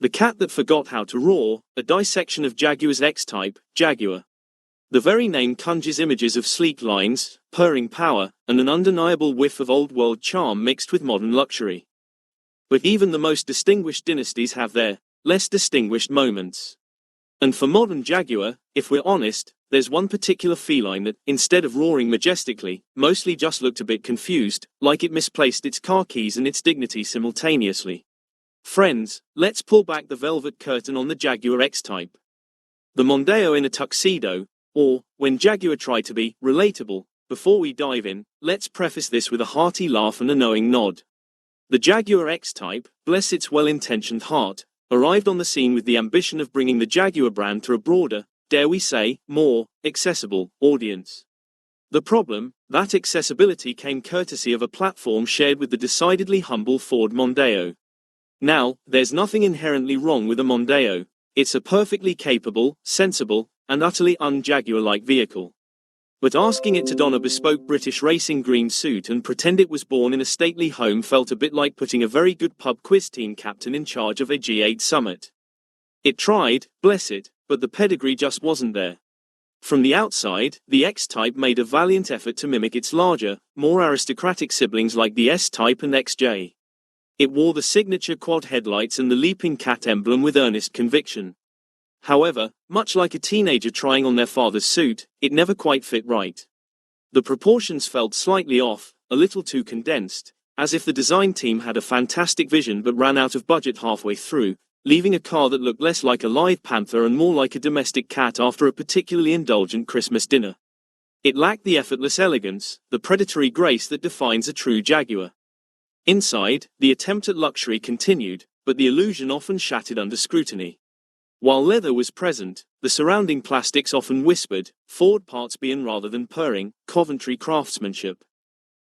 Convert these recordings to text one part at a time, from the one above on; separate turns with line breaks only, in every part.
The cat that forgot how to roar, a dissection of Jaguar's X-type, Jaguar. The very name conjures images of sleek lines, purring power, and an undeniable whiff of old-world charm mixed with modern luxury. But even the most distinguished dynasties have their less distinguished moments. And for modern Jaguar, if we're honest, there's one particular feline that, instead of roaring majestically, mostly just looked a bit confused, like it misplaced its car keys and its dignity simultaneously. Friends, let's pull back the velvet curtain on the Jaguar X-type. The Mondeo in a tuxedo, or, when Jaguar tried to be relatable. Before we dive in, let's preface this with a hearty laugh and a knowing nod. The Jaguar X-type, bless its well-intentioned heart, arrived on the scene with the ambition of bringing the Jaguar brand to a broader, dare we say, more accessible audience. The problem, that accessibility came courtesy of a platform shared with the decidedly humble Ford Mondeo. Now, there's nothing inherently wrong with a Mondeo. It's a perfectly capable, sensible, and utterly un-Jaguar-like vehicle. But asking it to don a bespoke British racing green suit and pretend it was born in a stately home felt a bit like putting a very good pub quiz team captain in charge of a G8 summit. It tried, bless it, but the pedigree just wasn't there. From the outside, the X-Type made a valiant effort to mimic its larger, more aristocratic siblings like the S-Type and XJ. It wore the signature quad headlights and the leaping cat emblem with earnest conviction. However, much like a teenager trying on their father's suit, it never quite fit right. The proportions felt slightly off, a little too condensed, as if the design team had a fantastic vision but ran out of budget halfway through, leaving a car that looked less like a live panther and more like a domestic cat after a particularly indulgent Christmas dinner. It lacked the effortless elegance, the predatory grace that defines a true Jaguar. Inside, the attempt at luxury continued, but the illusion often shattered under scrutiny. While leather was present, the surrounding plastics often whispered, Ford parts being rather than purring, Coventry craftsmanship.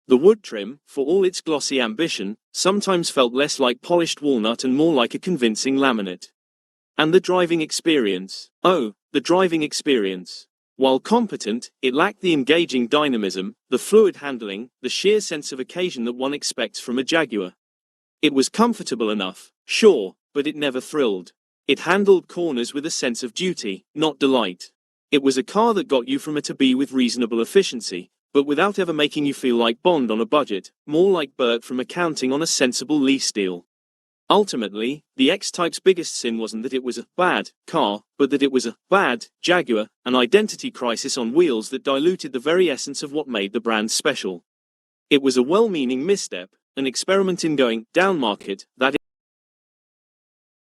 The wood trim, for all its glossy ambition, sometimes felt less like polished walnut and more like a convincing laminate. And the driving experience. Oh, the driving experience. While competent, it lacked the engaging dynamism, the fluid handling, the sheer sense of occasion that one expects from a Jaguar. It was comfortable enough, sure, but it never thrilled. It handled corners with a sense of duty, not delight. It was a car that got you from A to B with reasonable efficiency, but without ever making you feel like Bond on a budget, more like Bert from accounting on a sensible lease deal. Ultimately, the X-Type's biggest sin wasn't that it was a bad car, but that it was a bad Jaguar, an identity crisis on wheels that diluted the very essence of what made the brand special. It was a well-meaning misstep, an experiment in going down market, that